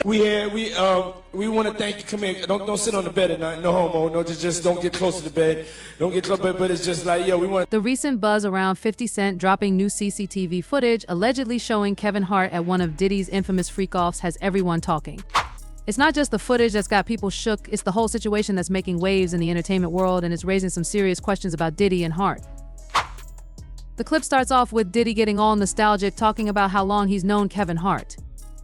We want to thank you. Come here. Don't sit on the bed at night. No homo. No, just don't get close to the bed. Don't get close. But it's just like, yo, we want. The recent buzz around 50 Cent dropping new CCTV footage allegedly showing Kevin Hart at one of Diddy's infamous freak-offs has everyone talking. It's not just the footage that's got people shook, it's the whole situation that's making waves in the entertainment world, and it's raising some serious questions about Diddy and Hart. The clip starts off with Diddy getting all nostalgic, talking about how long he's known Kevin Hart.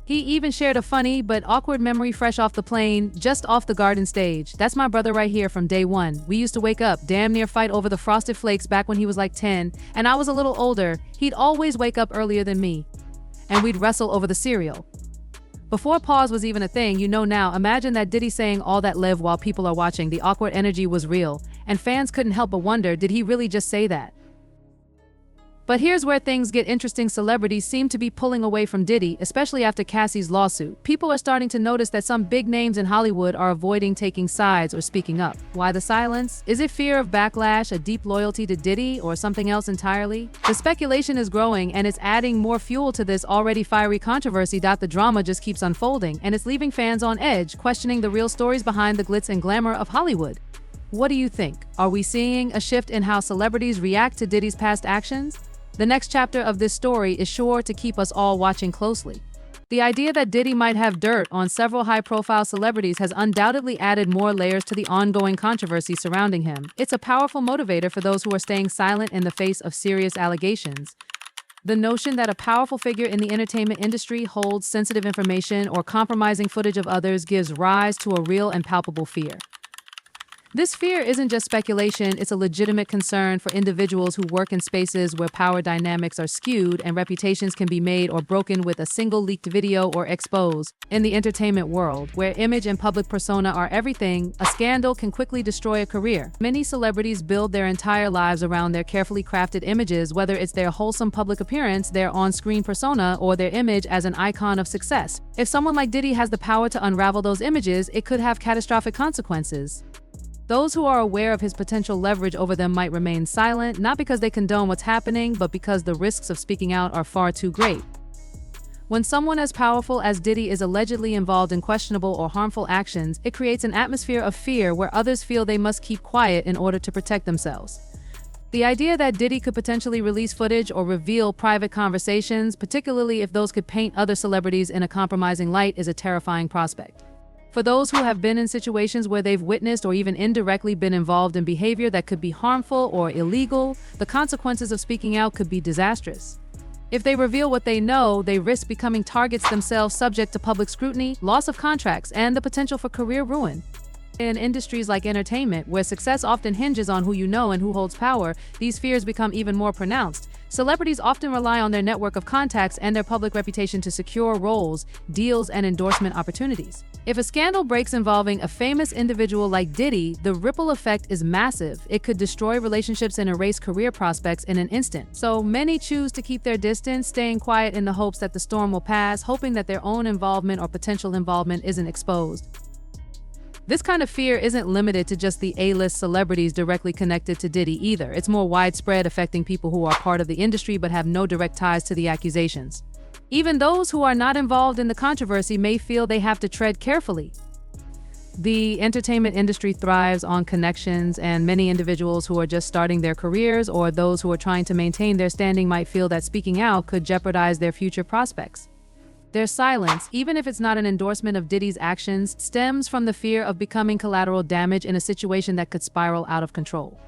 He even shared a funny but awkward memory fresh off the plane, just off the Garden stage. "That's my brother right here from day one. We used to wake up, damn near fight over the Frosted Flakes back when he was like 10, and I was a little older. He'd always wake up earlier than me. And we'd wrestle over the cereal." Before pause was even a thing, you know now, imagine that Diddy saying all that live while people are watching. The awkward energy was real, and fans couldn't help but wonder, did he really just say that? But here's where things get interesting. Celebrities seem to be pulling away from Diddy, especially after Cassie's lawsuit. People are starting to notice that some big names in Hollywood are avoiding taking sides or speaking up. Why the silence? Is it fear of backlash, a deep loyalty to Diddy, or something else entirely? The speculation is growing, and it's adding more fuel to this already fiery controversy. The drama just keeps unfolding, and it's leaving fans on edge, questioning the real stories behind the glitz and glamour of Hollywood. What do you think? Are we seeing a shift in how celebrities react to Diddy's past actions? The next chapter of this story is sure to keep us all watching closely. The idea that Diddy might have dirt on several high-profile celebrities has undoubtedly added more layers to the ongoing controversy surrounding him. It's a powerful motivator for those who are staying silent in the face of serious allegations. The notion that a powerful figure in the entertainment industry holds sensitive information or compromising footage of others gives rise to a real and palpable fear. This fear isn't just speculation, it's a legitimate concern for individuals who work in spaces where power dynamics are skewed and reputations can be made or broken with a single leaked video or expose. In the entertainment world, where image and public persona are everything, a scandal can quickly destroy a career. Many celebrities build their entire lives around their carefully crafted images, whether it's their wholesome public appearance, their on-screen persona, or their image as an icon of success. If someone like Diddy has the power to unravel those images, it could have catastrophic consequences. Those who are aware of his potential leverage over them might remain silent, not because they condone what's happening, but because the risks of speaking out are far too great. When someone as powerful as Diddy is allegedly involved in questionable or harmful actions, it creates an atmosphere of fear where others feel they must keep quiet in order to protect themselves. The idea that Diddy could potentially release footage or reveal private conversations, particularly if those could paint other celebrities in a compromising light, is a terrifying prospect. For those who have been in situations where they've witnessed or even indirectly been involved in behavior that could be harmful or illegal, the consequences of speaking out could be disastrous. If they reveal what they know, they risk becoming targets themselves, subject to public scrutiny, loss of contracts, and the potential for career ruin. In industries like entertainment, where success often hinges on who you know and who holds power, these fears become even more pronounced. Celebrities often rely on their network of contacts and their public reputation to secure roles, deals, and endorsement opportunities. If a scandal breaks involving a famous individual like Diddy, the ripple effect is massive. It could destroy relationships and erase career prospects in an instant. So many choose to keep their distance, staying quiet in the hopes that the storm will pass, hoping that their own involvement or potential involvement isn't exposed. This kind of fear isn't limited to just the A-list celebrities directly connected to Diddy either. It's more widespread, affecting people who are part of the industry but have no direct ties to the accusations. Even those who are not involved in the controversy may feel they have to tread carefully. The entertainment industry thrives on connections, and many individuals who are just starting their careers or those who are trying to maintain their standing might feel that speaking out could jeopardize their future prospects. Their silence, even if it's not an endorsement of Diddy's actions, stems from the fear of becoming collateral damage in a situation that could spiral out of control.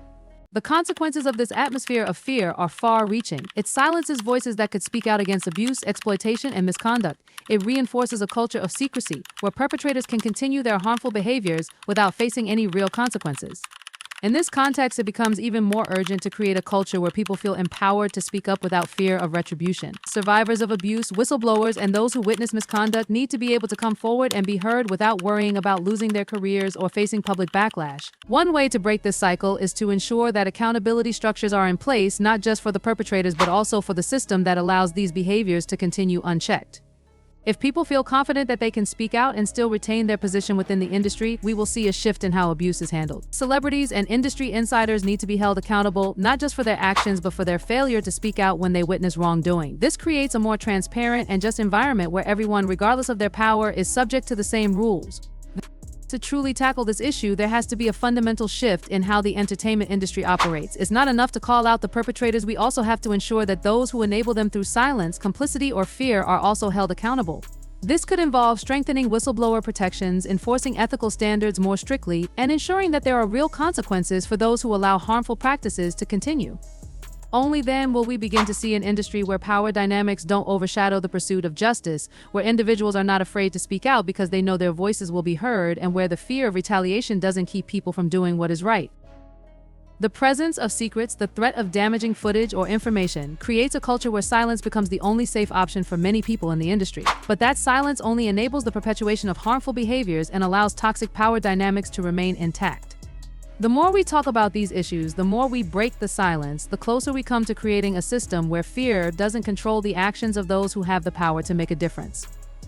The consequences of this atmosphere of fear are far-reaching. It silences voices that could speak out against abuse, exploitation, and misconduct. It reinforces a culture of secrecy, where perpetrators can continue their harmful behaviors without facing any real consequences. In this context, it becomes even more urgent to create a culture where people feel empowered to speak up without fear of retribution. Survivors of abuse, whistleblowers, and those who witness misconduct need to be able to come forward and be heard without worrying about losing their careers or facing public backlash. One way to break this cycle is to ensure that accountability structures are in place, not just for the perpetrators but also for the system that allows these behaviors to continue unchecked. If people feel confident that they can speak out and still retain their position within the industry, we will see a shift in how abuse is handled. Celebrities and industry insiders need to be held accountable, not just for their actions, but for their failure to speak out when they witness wrongdoing. This creates a more transparent and just environment where everyone, regardless of their power, is subject to the same rules. To truly tackle this issue, there has to be a fundamental shift in how the entertainment industry operates. It's not enough to call out the perpetrators, we also have to ensure that those who enable them through silence, complicity, or fear are also held accountable. This could involve strengthening whistleblower protections, enforcing ethical standards more strictly, and ensuring that there are real consequences for those who allow harmful practices to continue. Only then will we begin to see an industry where power dynamics don't overshadow the pursuit of justice, where individuals are not afraid to speak out because they know their voices will be heard, and where the fear of retaliation doesn't keep people from doing what is right. The presence of secrets, the threat of damaging footage or information, creates a culture where silence becomes the only safe option for many people in the industry. But that silence only enables the perpetuation of harmful behaviors and allows toxic power dynamics to remain intact. The more we talk about these issues, the more we break the silence, the closer we come to creating a system where fear doesn't control the actions of those who have the power to make a difference.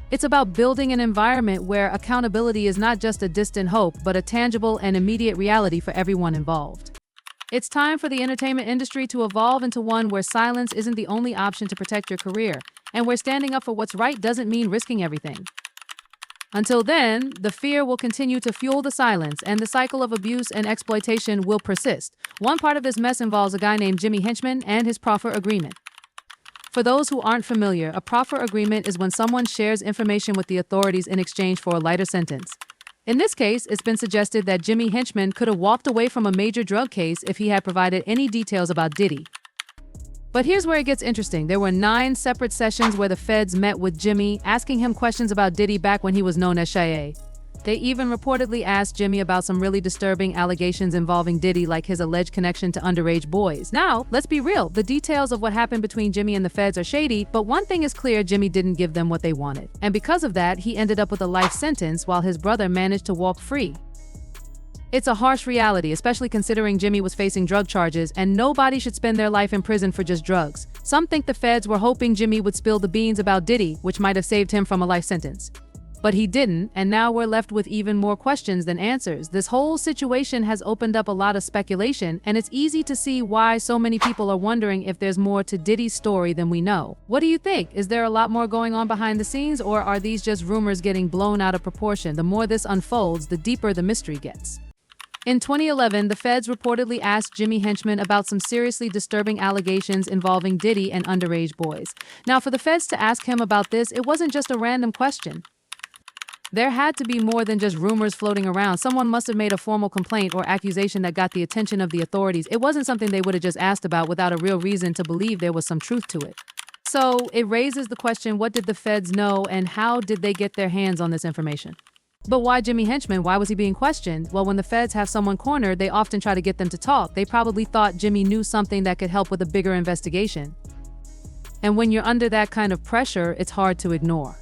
It's about building an environment where accountability is not just a distant hope, but a tangible and immediate reality for everyone involved. It's time for the entertainment industry to evolve into one where silence isn't the only option to protect your career, and where standing up for what's right doesn't mean risking everything. Until then, the fear will continue to fuel the silence, and the cycle of abuse and exploitation will persist. One part of this mess involves a guy named Jimmy Henchman and his proffer agreement. For those who aren't familiar, a proffer agreement is when someone shares information with the authorities in exchange for a lighter sentence. In this case, it's been suggested that Jimmy Henchman could have walked away from a major drug case if he had provided any details about Diddy. But here's where it gets interesting. There were 9 separate sessions where the feds met with Jimmy, asking him questions about Diddy back when he was known as Shay. They even reportedly asked Jimmy about some really disturbing allegations involving Diddy, like his alleged connection to underage boys. Now, let's be real, the details of what happened between Jimmy and the feds are shady, but one thing is clear, Jimmy didn't give them what they wanted. And because of that, he ended up with a life sentence while his brother managed to walk free. It's a harsh reality, especially considering Jimmy was facing drug charges, and nobody should spend their life in prison for just drugs. Some think the feds were hoping Jimmy would spill the beans about Diddy, which might have saved him from a life sentence. But he didn't, and now we're left with even more questions than answers. This whole situation has opened up a lot of speculation, and it's easy to see why so many people are wondering if there's more to Diddy's story than we know. What do you think? Is there a lot more going on behind the scenes, or are these just rumors getting blown out of proportion? The more this unfolds, the deeper the mystery gets. In 2011, the feds reportedly asked Jimmy Henchman about some seriously disturbing allegations involving Diddy and underage boys. Now, for the feds to ask him about this, it wasn't just a random question. There had to be more than just rumors floating around. Someone must have made a formal complaint or accusation that got the attention of the authorities. It wasn't something they would have just asked about without a real reason to believe there was some truth to it. So it raises the question, what did the feds know and how did they get their hands on this information? But why Jimmy Henchman? Why was he being questioned? Well, when the feds have someone cornered, they often try to get them to talk. They probably thought Jimmy knew something that could help with a bigger investigation. And when you're under that kind of pressure, it's hard to ignore.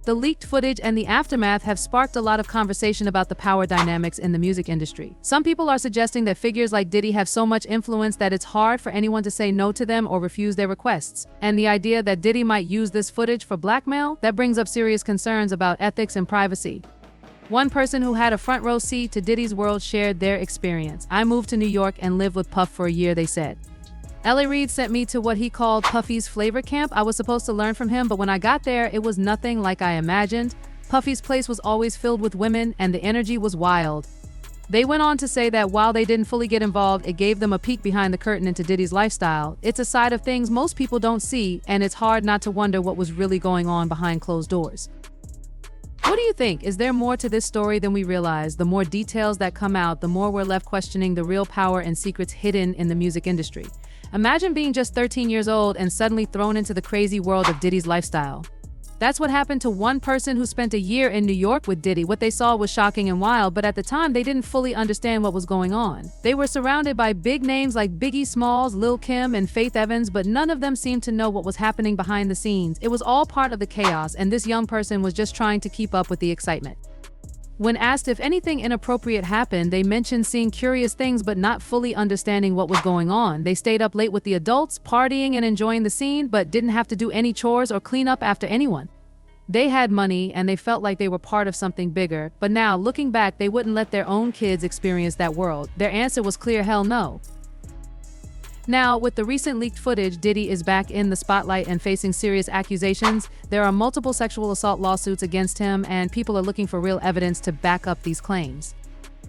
The leaked footage and the aftermath have sparked a lot of conversation about the power dynamics in the music industry. Some people are suggesting that figures like Diddy have so much influence that it's hard for anyone to say no to them or refuse their requests. And the idea that Diddy might use this footage for blackmail, that brings up serious concerns about ethics and privacy. One person who had a front row seat to Diddy's world shared their experience. I moved to New York and lived with Puff for a year, they said. L.A. Reid sent me to what he called Puffy's flavor camp. I was supposed to learn from him, but when I got there, it was nothing like I imagined. Puffy's place was always filled with women, and the energy was wild. They went on to say that while they didn't fully get involved, it gave them a peek behind the curtain into Diddy's lifestyle. It's a side of things most people don't see, and it's hard not to wonder what was really going on behind closed doors. What do you think? Is there more to this story than we realize? The more details that come out, the more we're left questioning the real power and secrets hidden in the music industry. Imagine being just 13 years old and suddenly thrown into the crazy world of Diddy's lifestyle. That's what happened to one person who spent a year in New York with Diddy. What they saw was shocking and wild, but at the time they didn't fully understand what was going on. They were surrounded by big names like Biggie Smalls, Lil' Kim, and Faith Evans, but none of them seemed to know what was happening behind the scenes. It was all part of the chaos, and this young person was just trying to keep up with the excitement. When asked if anything inappropriate happened, they mentioned seeing curious things but not fully understanding what was going on. They stayed up late with the adults, partying and enjoying the scene, but didn't have to do any chores or clean up after anyone. They had money and they felt like they were part of something bigger, but now, looking back, they wouldn't let their own kids experience that world. Their answer was clear: hell no. Now, with the recent leaked footage, Diddy is back in the spotlight and facing serious accusations. There are multiple sexual assault lawsuits against him, and people are looking for real evidence to back up these claims.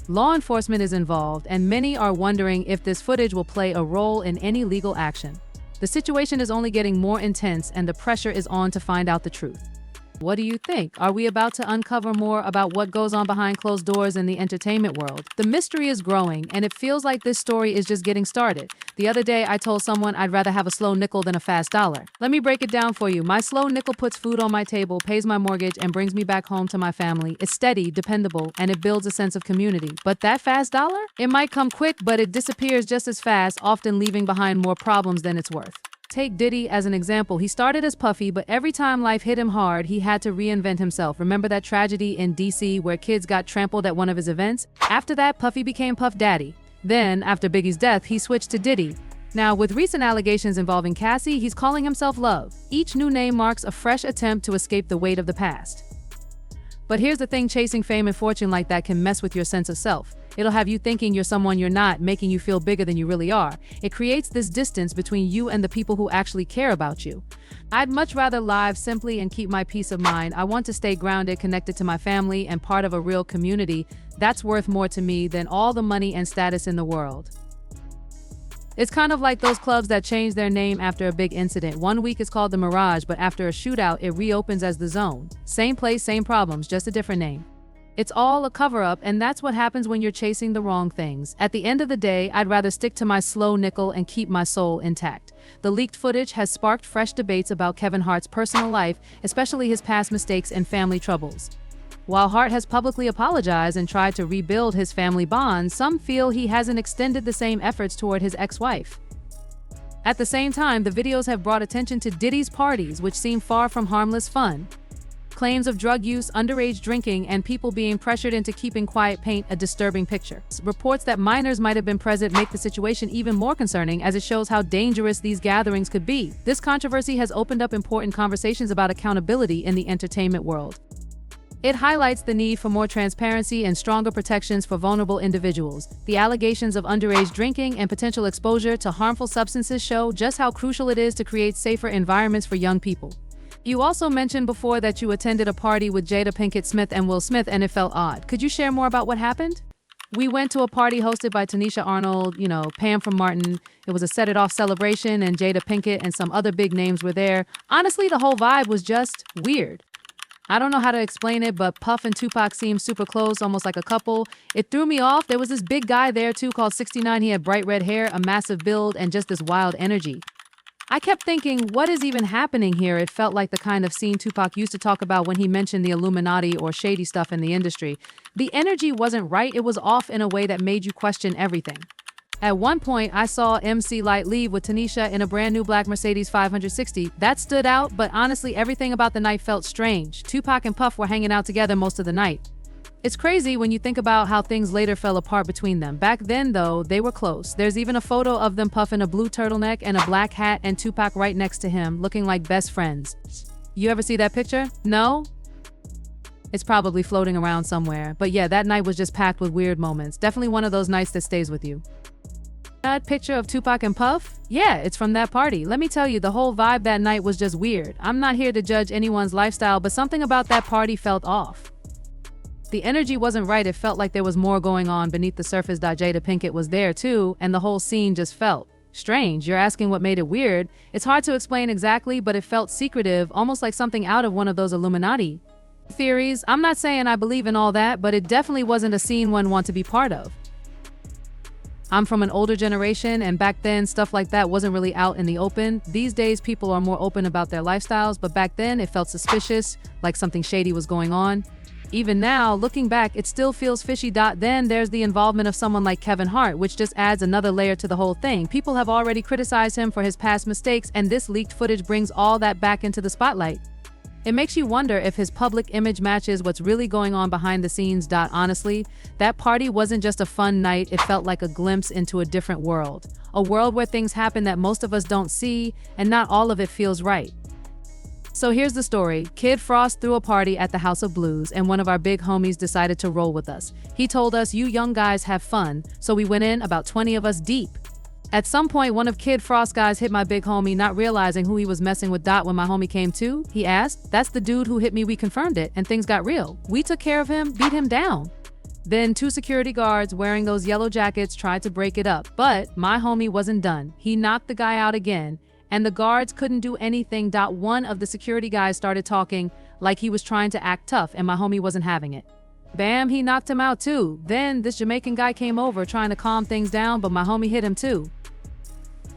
Law enforcement is involved, and many are wondering if this footage will play a role in any legal action. The situation is only getting more intense, and the pressure is on to find out the truth. What do you think? Are we about to uncover more about what goes on behind closed doors in the entertainment world? The mystery is growing, and it feels like this story is just getting started. The other day, I told someone I'd rather have a slow nickel than a fast dollar. Let me break it down for you. My slow nickel puts food on my table, pays my mortgage, and brings me back home to my family. It's steady, dependable, and it builds a sense of community. But that fast dollar? It might come quick, but it disappears just as fast, often leaving behind more problems than it's worth. Take Diddy as an example. He started as Puffy, but every time life hit him hard, he had to reinvent himself. Remember that tragedy in DC where kids got trampled at one of his events? After that, Puffy became Puff Daddy. Then, after Biggie's death, he switched to Diddy. Now, with recent allegations involving Cassie, he's calling himself Love. Each new name marks a fresh attempt to escape the weight of the past. But here's the thing: chasing fame and fortune like that can mess with your sense of self. It'll have you thinking you're someone you're not, making you feel bigger than you really are. It creates this distance between you and the people who actually care about you. I'd much rather live simply and keep my peace of mind. I want to stay grounded, connected to my family, and part of a real community. That's worth more to me than all the money and status in the world. It's kind of like those clubs that change their name after a big incident. One week it's called the Mirage, but after a shootout, it reopens as the Zone. Same place, same problems, just a different name. It's all a cover-up, and that's what happens when you're chasing the wrong things. At the end of the day, I'd rather stick to my slow nickel and keep my soul intact. The leaked footage has sparked fresh debates about Kevin Hart's personal life, especially his past mistakes and family troubles. While Hart has publicly apologized and tried to rebuild his family bond, some feel he hasn't extended the same efforts toward his ex-wife. At the same time, the videos have brought attention to Diddy's parties, which seem far from harmless fun. Claims of drug use, underage drinking, and people being pressured into keeping quiet paint a disturbing picture. Reports that minors might have been present make the situation even more concerning, as it shows how dangerous these gatherings could be. This controversy has opened up important conversations about accountability in the entertainment world. It highlights the need for more transparency and stronger protections for vulnerable individuals. The allegations of underage drinking and potential exposure to harmful substances show just how crucial it is to create safer environments for young people. You also mentioned before that you attended a party with Jada Pinkett Smith and Will Smith and it felt odd. Could you share more about what happened? We went to a party hosted by Tanisha Arnold, Pam from Martin. It was a Set It Off celebration, and Jada Pinkett and some other big names were there. Honestly, the whole vibe was just weird. I don't know how to explain it, but Puff and Tupac seemed super close, almost like a couple. It threw me off. There was this big guy there too called 69. He had bright red hair, a massive build, and just this wild energy. I kept thinking, what is even happening here? It felt like the kind of scene Tupac used to talk about when he mentioned the Illuminati or shady stuff in the industry. The energy wasn't right. It was off in a way that made you question everything. At one point, I saw MC Lyte leave with Tanisha in a brand new black Mercedes 560. That stood out, but honestly, everything about the night felt strange. Tupac and Puff were hanging out together most of the night. It's crazy when you think about how things later fell apart between them. Back then, though, they were close. There's even a photo of them, Puff in a blue turtleneck and a black hat, and Tupac right next to him, looking like best friends. You ever see that picture? No? It's probably floating around somewhere. But yeah, that night was just packed with weird moments. Definitely one of those nights that stays with you. That picture of Tupac and Puff? Yeah, it's from that party. Let me tell you, the whole vibe that night was just weird. I'm not here to judge anyone's lifestyle, but something about that party felt off. The energy wasn't right. It felt like there was more going on beneath the surface. Jada Pinkett was there too, and the whole scene just felt strange. You're asking what made it weird. It's hard to explain exactly, but it felt secretive, almost like something out of one of those Illuminati theories. I'm not saying I believe in all that, but it definitely wasn't a scene one want to be part of. I'm from an older generation, and back then, stuff like that wasn't really out in the open. These days, people are more open about their lifestyles, but back then, it felt suspicious, like something shady was going on. Even now, looking back, it still feels fishy. Then there's the involvement of someone like Kevin Hart, which just adds another layer to the whole thing. People have already criticized him for his past mistakes, and this leaked footage brings all that back into the spotlight. It makes you wonder if his public image matches what's really going on behind the scenes. Honestly, that party wasn't just a fun night, it felt like a glimpse into a different world. A world where things happen that most of us don't see, and not all of it feels right. So here's the story. Kid Frost threw a party at the House of Blues, and one of our big homies decided to roll with us. He told us, "You young guys have fun," so we went in, about 20 of us deep. At some point, one of Kid Frost's guys hit my big homie, not realizing who he was messing with. When my homie came to, he asked, "That's the dude who hit me." We confirmed it, and things got real. We took care of him, beat him down. Then 2 security guards wearing those yellow jackets tried to break it up, but my homie wasn't done. He knocked the guy out again, and the guards couldn't do anything. One of the security guys started talking like he was trying to act tough, and my homie wasn't having it. Bam, he knocked him out too. Then this Jamaican guy came over trying to calm things down, but my homie hit him too.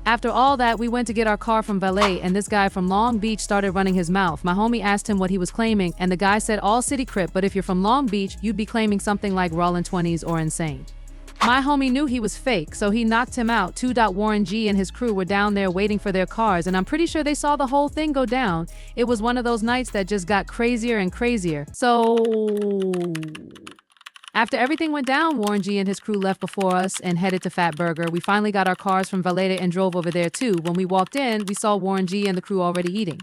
After all that, we went to get our car from valet, and this guy from Long Beach started running his mouth. My homie asked him what he was claiming, and the guy said all city crip, but if you're from Long Beach, you'd be claiming something like Rollin' 20s or insane. My homie knew he was fake, so he knocked him out too. Warren G and his crew were down there waiting for their cars, and I'm pretty sure they saw the whole thing go down. It was one of those nights that just got crazier and crazier. So after everything went down, Warren G and his crew left before us and headed to Fat Burger. We finally got our cars from Valet and drove over there too. When we walked in, we saw Warren G and the crew already eating.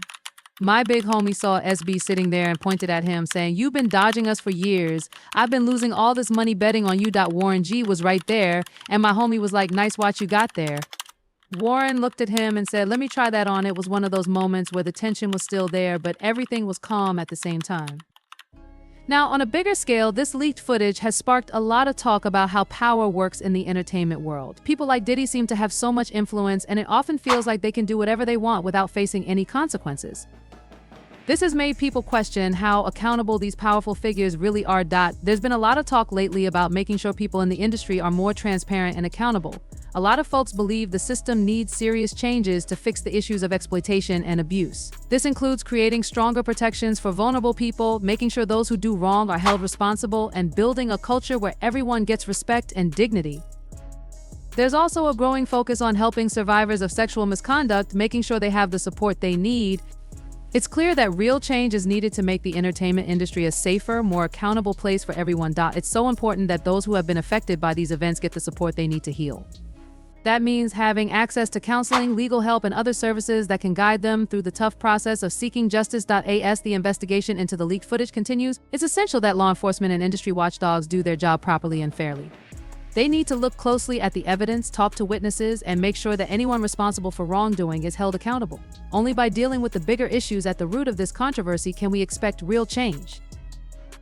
My big homie saw SB sitting there and pointed at him, saying, "You've been dodging us for years. I've been losing all this money betting on you." Warren G was right there, and my homie was like, "Nice watch you got there." Warren looked at him and said, "Let me try that on." It was one of those moments where the tension was still there, but everything was calm at the same time. Now, on a bigger scale, this leaked footage has sparked a lot of talk about how power works in the entertainment world. People like Diddy seem to have so much influence, and it often feels like they can do whatever they want without facing any consequences. This has made people question how accountable these powerful figures really are. There's been a lot of talk lately about making sure people in the industry are more transparent and accountable. A lot of folks believe the system needs serious changes to fix the issues of exploitation and abuse. This includes creating stronger protections for vulnerable people, making sure those who do wrong are held responsible, and building a culture where everyone gets respect and dignity. There's also a growing focus on helping survivors of sexual misconduct, making sure they have the support they need. It's clear that real change is needed to make the entertainment industry a safer, more accountable place for everyone. It's so important that those who have been affected by these events get the support they need to heal. That means having access to counseling, legal help, and other services that can guide them through the tough process of seeking justice. As the investigation into the leaked footage continues, it's essential that law enforcement and industry watchdogs do their job properly and fairly. They need to look closely at the evidence, talk to witnesses, and make sure that anyone responsible for wrongdoing is held accountable. Only by dealing with the bigger issues at the root of this controversy can we expect real change.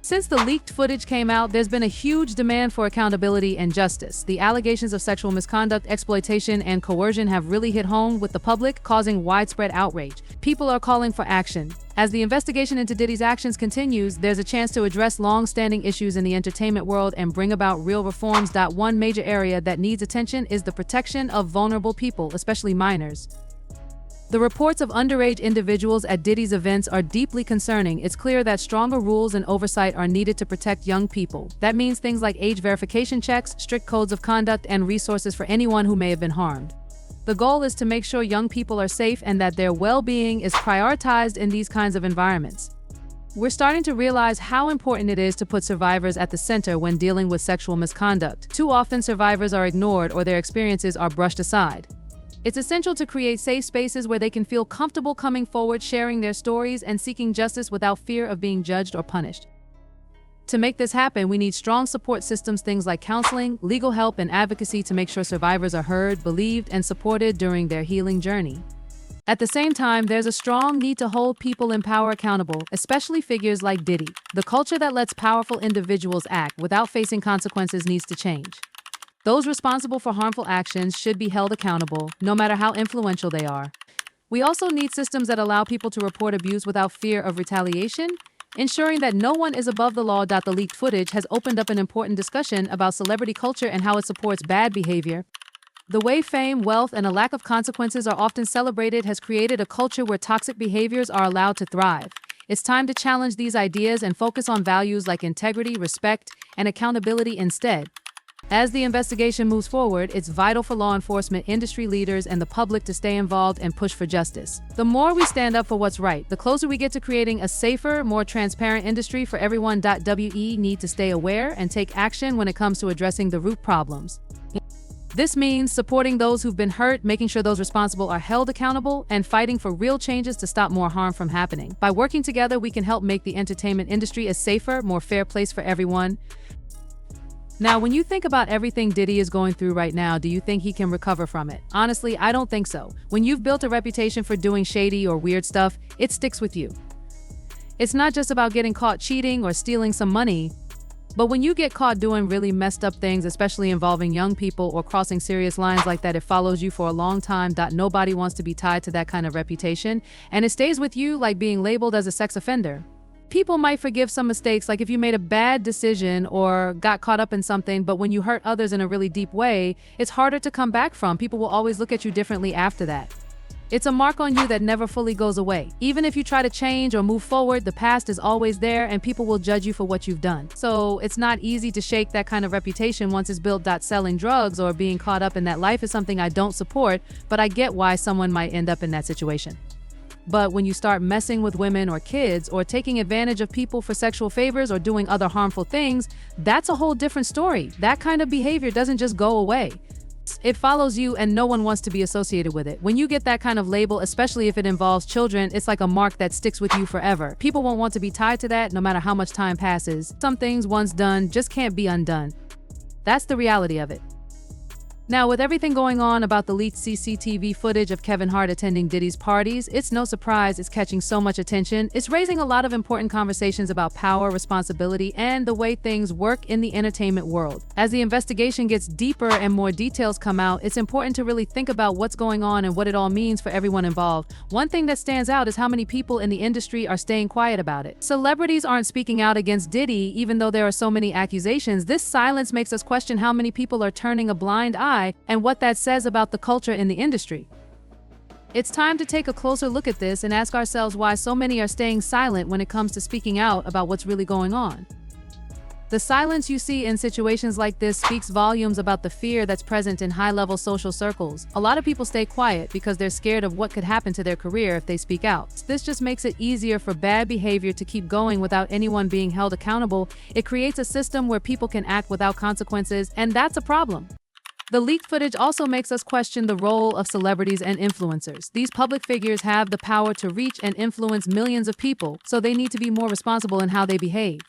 Since the leaked footage came out, there's been a huge demand for accountability and justice. The allegations of sexual misconduct, exploitation, and coercion have really hit home with the public, causing widespread outrage. People are calling for action. As the investigation into Diddy's actions continues, there's a chance to address long-standing issues in the entertainment world and bring about real reforms. One major area that needs attention is the protection of vulnerable people, especially minors. The reports of underage individuals at Diddy's events are deeply concerning. It's clear that stronger rules and oversight are needed to protect young people. That means things like age verification checks, strict codes of conduct, and resources for anyone who may have been harmed. The goal is to make sure young people are safe and that their well-being is prioritized in these kinds of environments. We're starting to realize how important it is to put survivors at the center when dealing with sexual misconduct. Too often, survivors are ignored or their experiences are brushed aside. It's essential to create safe spaces where they can feel comfortable coming forward, sharing their stories, and seeking justice without fear of being judged or punished. To make this happen, we need strong support systems, things like counseling, legal help, and advocacy to make sure survivors are heard, believed, and supported during their healing journey. At the same time, there's a strong need to hold people in power accountable, especially figures like Diddy. The culture that lets powerful individuals act without facing consequences needs to change. Those responsible for harmful actions should be held accountable, no matter how influential they are. We also need systems that allow people to report abuse without fear of retaliation, ensuring that no one is above the law. The leaked footage has opened up an important discussion about celebrity culture and how it supports bad behavior. The way fame, wealth, and a lack of consequences are often celebrated has created a culture where toxic behaviors are allowed to thrive. It's time to challenge these ideas and focus on values like integrity, respect, and accountability instead. As the investigation moves forward, it's vital for law enforcement, industry leaders, and the public to stay involved and push for justice. The more we stand up for what's right, the closer we get to creating a safer, more transparent industry for everyone. We need to stay aware and take action when it comes to addressing the root problems. This means supporting those who've been hurt, making sure those responsible are held accountable, and fighting for real changes to stop more harm from happening. By working together, we can help make the entertainment industry a safer, more fair place for everyone. Now, when you think about everything Diddy is going through right now, do you think he can recover from it? Honestly, I don't think so. When you've built a reputation for doing shady or weird stuff, it sticks with you. It's not just about getting caught cheating or stealing some money, but when you get caught doing really messed up things, especially involving young people or crossing serious lines like that, it follows you for a long time. Nobody wants to be tied to that kind of reputation, and it stays with you like being labeled as a sex offender. People might forgive some mistakes, like if you made a bad decision or got caught up in something, but when you hurt others in a really deep way, it's harder to come back from. People will always look at you differently after that. It's a mark on you that never fully goes away. Even if you try to change or move forward, the past is always there and people will judge you for what you've done. So it's not easy to shake that kind of reputation once it's built. Selling drugs or being caught up in that life is something I don't support, but I get why someone might end up in that situation. But when you start messing with women or kids or taking advantage of people for sexual favors or doing other harmful things, that's a whole different story. That kind of behavior doesn't just go away. It follows you and no one wants to be associated with it. When you get that kind of label, especially if it involves children, it's like a mark that sticks with you forever. People won't want to be tied to that no matter how much time passes. Some things once done just can't be undone. That's the reality of it. Now, with everything going on about the leaked CCTV footage of Kevin Hart attending Diddy's parties, it's no surprise it's catching so much attention. It's raising a lot of important conversations about power, responsibility, and the way things work in the entertainment world. As the investigation gets deeper and more details come out, it's important to really think about what's going on and what it all means for everyone involved. One thing that stands out is how many people in the industry are staying quiet about it. Celebrities aren't speaking out against Diddy, even though there are so many accusations. This silence makes us question how many people are turning a blind eye and what that says about the culture in the industry. It's time to take a closer look at this and ask ourselves why so many are staying silent when it comes to speaking out about what's really going on. The silence you see in situations like this speaks volumes about the fear that's present in high-level social circles. A lot of people stay quiet because they're scared of what could happen to their career if they speak out. This just makes it easier for bad behavior to keep going without anyone being held accountable. It creates a system where people can act without consequences, and that's a problem. The leaked footage also makes us question the role of celebrities and influencers. These public figures have the power to reach and influence millions of people, so they need to be more responsible in how they behave.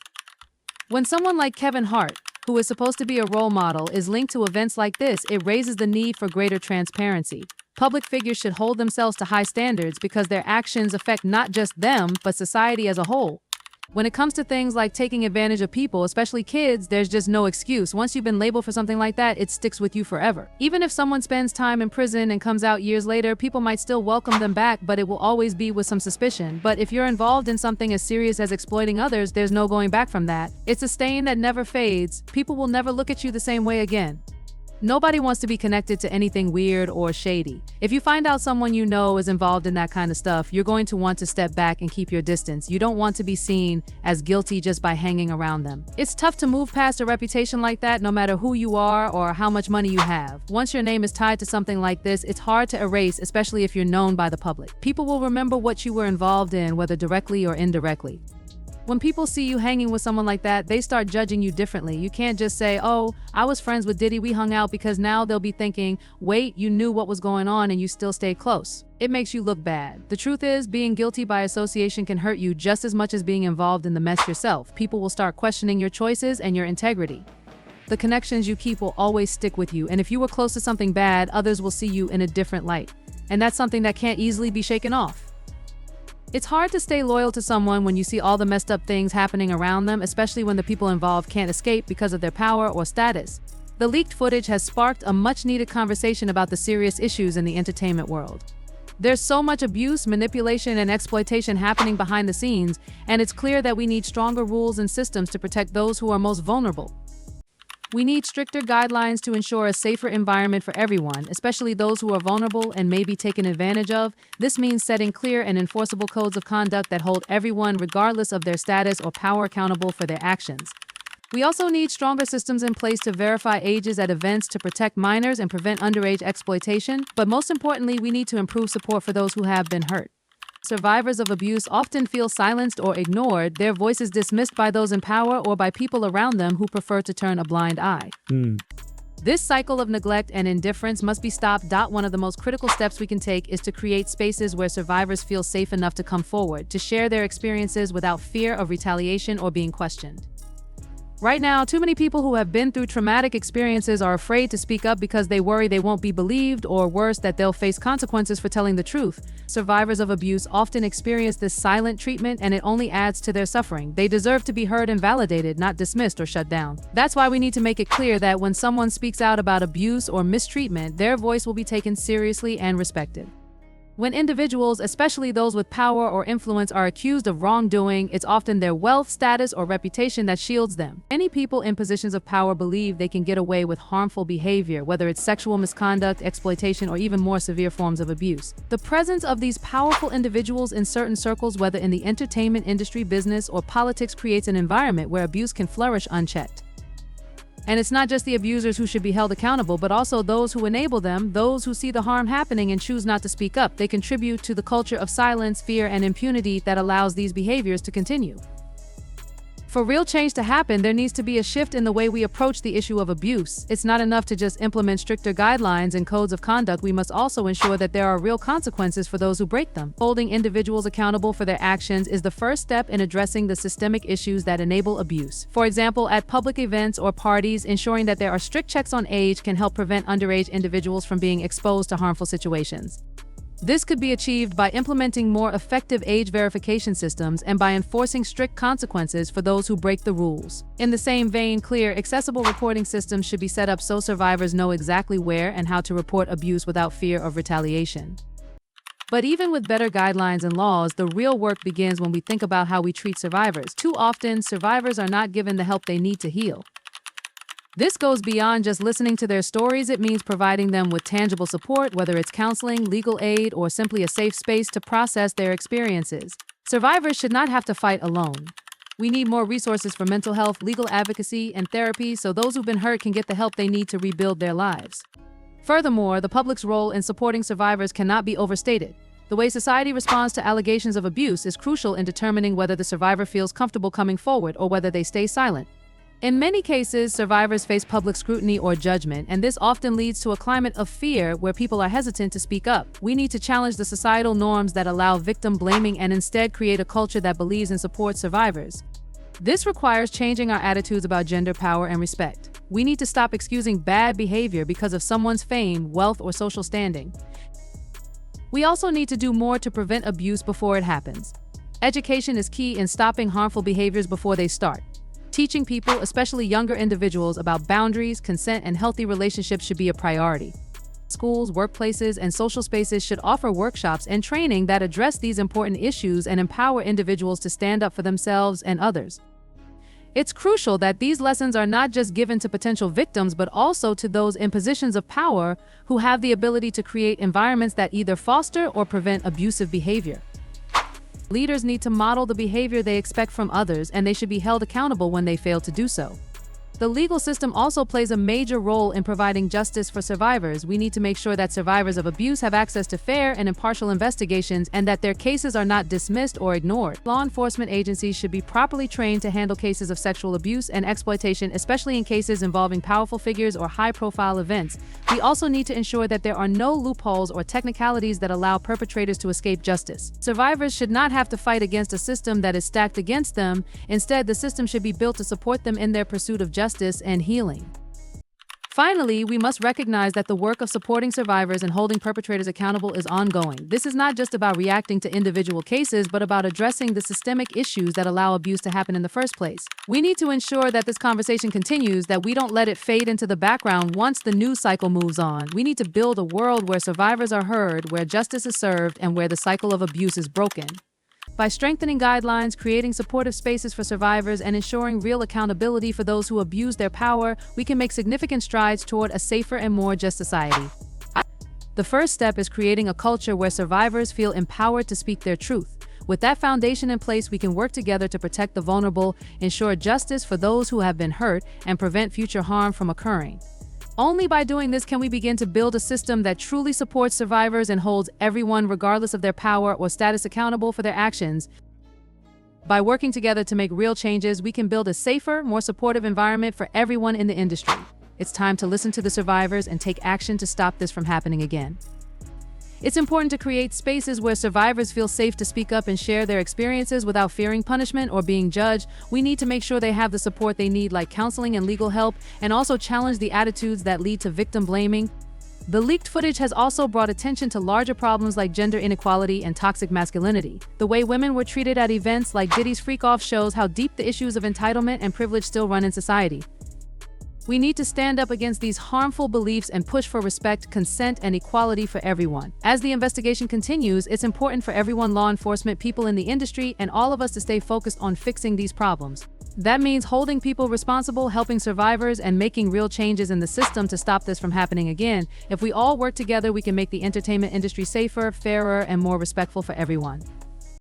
When someone like Kevin Hart, who is supposed to be a role model, is linked to events like this, it raises the need for greater transparency. Public figures should hold themselves to high standards because their actions affect not just them, but society as a whole. When it comes to things like taking advantage of people, especially kids, there's just no excuse. Once you've been labeled for something like that, it sticks with you forever. Even if someone spends time in prison and comes out years later, people might still welcome them back, but it will always be with some suspicion. But if you're involved in something as serious as exploiting others, there's no going back from that. It's a stain that never fades. People will never look at you the same way again. Nobody wants to be connected to anything weird or shady. If you find out someone you know is involved in that kind of stuff, you're going to want to step back and keep your distance. You don't want to be seen as guilty just by hanging around them. It's tough to move past a reputation like that, no matter who you are or how much money you have. Once your name is tied to something like this, it's hard to erase, especially if you're known by the public. People will remember what you were involved in, whether directly or indirectly. When people see you hanging with someone like that, they start judging you differently. You can't just say, oh, I was friends with Diddy, we hung out, because now they'll be thinking, wait, you knew what was going on and you still stayed close. It makes you look bad. The truth is, being guilty by association can hurt you just as much as being involved in the mess yourself. People will start questioning your choices and your integrity. The connections you keep will always stick with you, and if you were close to something bad, others will see you in a different light. And that's something that can't easily be shaken off. It's hard to stay loyal to someone when you see all the messed up things happening around them, especially when the people involved can't escape because of their power or status. The leaked footage has sparked a much-needed conversation about the serious issues in the entertainment world. There's so much abuse, manipulation, and exploitation happening behind the scenes, and it's clear that we need stronger rules and systems to protect those who are most vulnerable. We need stricter guidelines to ensure a safer environment for everyone, especially those who are vulnerable and may be taken advantage of. This means setting clear and enforceable codes of conduct that hold everyone, regardless of their status or power, accountable for their actions. We also need stronger systems in place to verify ages at events to protect minors and prevent underage exploitation. But most importantly, we need to improve support for those who have been hurt. Survivors of abuse often feel silenced or ignored, their voices dismissed by those in power or by people around them who prefer to turn a blind eye. This cycle of neglect and indifference must be stopped. One of the most critical steps we can take is to create spaces where survivors feel safe enough to come forward, to share their experiences without fear of retaliation or being questioned. Right now, too many people who have been through traumatic experiences are afraid to speak up because they worry they won't be believed, or worse, that they'll face consequences for telling the truth. Survivors of abuse often experience this silent treatment, and it only adds to their suffering. They deserve to be heard and validated, not dismissed or shut down. That's why we need to make it clear that when someone speaks out about abuse or mistreatment, their voice will be taken seriously and respected. When individuals, especially those with power or influence, are accused of wrongdoing, it's often their wealth, status, or reputation that shields them. Many people in positions of power believe they can get away with harmful behavior, whether it's sexual misconduct, exploitation, or even more severe forms of abuse. The presence of these powerful individuals in certain circles, whether in the entertainment industry, business, or politics, creates an environment where abuse can flourish unchecked. And it's not just the abusers who should be held accountable, but also those who enable them, those who see the harm happening and choose not to speak up. They contribute to the culture of silence, fear, and impunity that allows these behaviors to continue. For real change to happen, there needs to be a shift in the way we approach the issue of abuse. It's not enough to just implement stricter guidelines and codes of conduct. We must also ensure that there are real consequences for those who break them. Holding individuals accountable for their actions is the first step in addressing the systemic issues that enable abuse. For example, at public events or parties, ensuring that there are strict checks on age can help prevent underage individuals from being exposed to harmful situations. This could be achieved by implementing more effective age verification systems and by enforcing strict consequences for those who break the rules. In the same vein, clear, accessible reporting systems should be set up so survivors know exactly where and how to report abuse without fear of retaliation. But even with better guidelines and laws, the real work begins when we think about how we treat survivors. Too often, survivors are not given the help they need to heal. This goes beyond just listening to their stories. It means providing them with tangible support, whether it's counseling, legal aid, or simply a safe space to process their experiences. Survivors should not have to fight alone. We need more resources for mental health, legal advocacy, and therapy so those who've been hurt can get the help they need to rebuild their lives. Furthermore, the public's role in supporting survivors cannot be overstated. The way society responds to allegations of abuse is crucial in determining whether the survivor feels comfortable coming forward or whether they stay silent. In many cases, survivors face public scrutiny or judgment, and this often leads to a climate of fear where people are hesitant to speak up. We need to challenge the societal norms that allow victim blaming and instead create a culture that believes and supports survivors. This requires changing our attitudes about gender, power, and respect. We need to stop excusing bad behavior because of someone's fame, wealth, or social standing. We also need to do more to prevent abuse before it happens. Education is key in stopping harmful behaviors before they start. Teaching people, especially younger individuals, about boundaries, consent, and healthy relationships should be a priority. Schools, workplaces, and social spaces should offer workshops and training that address these important issues and empower individuals to stand up for themselves and others. It's crucial that these lessons are not just given to potential victims, but also to those in positions of power who have the ability to create environments that either foster or prevent abusive behavior. Leaders need to model the behavior they expect from others, and they should be held accountable when they fail to do so. The legal system also plays a major role in providing justice for survivors. We need to make sure that survivors of abuse have access to fair and impartial investigations and that their cases are not dismissed or ignored. Law enforcement agencies should be properly trained to handle cases of sexual abuse and exploitation, especially in cases involving powerful figures or high-profile events. We also need to ensure that there are no loopholes or technicalities that allow perpetrators to escape justice. Survivors should not have to fight against a system that is stacked against them. Instead, the system should be built to support them in their pursuit of justice and healing. Finally, we must recognize that the work of supporting survivors and holding perpetrators accountable is ongoing. This is not just about reacting to individual cases, but about addressing the systemic issues that allow abuse to happen in the first place. We need to ensure that this conversation continues, that we don't let it fade into the background once the news cycle moves on. We need to build a world where survivors are heard, where justice is served, and where the cycle of abuse is broken. By strengthening guidelines, creating supportive spaces for survivors, and ensuring real accountability for those who abuse their power, we can make significant strides toward a safer and more just society. The first step is creating a culture where survivors feel empowered to speak their truth. With that foundation in place, we can work together to protect the vulnerable, ensure justice for those who have been hurt, and prevent future harm from occurring. Only by doing this can we begin to build a system that truly supports survivors and holds everyone, regardless of their power or status, accountable for their actions. By working together to make real changes, we can build a safer, more supportive environment for everyone in the industry. It's time to listen to the survivors and take action to stop this from happening again. It's important to create spaces where survivors feel safe to speak up and share their experiences without fearing punishment or being judged. We need to make sure they have the support they need, like counseling and legal help, and also challenge the attitudes that lead to victim blaming. The leaked footage has also brought attention to larger problems like gender inequality and toxic masculinity. The way women were treated at events like Diddy's freak-off shows how deep the issues of entitlement and privilege still run in society. We need to stand up against these harmful beliefs and push for respect, consent, and equality for everyone. As the investigation continues, it's important for everyone, law enforcement, people in the industry, and all of us to stay focused on fixing these problems. That means holding people responsible, helping survivors, and making real changes in the system to stop this from happening again. If we all work together, we can make the entertainment industry safer, fairer, and more respectful for everyone.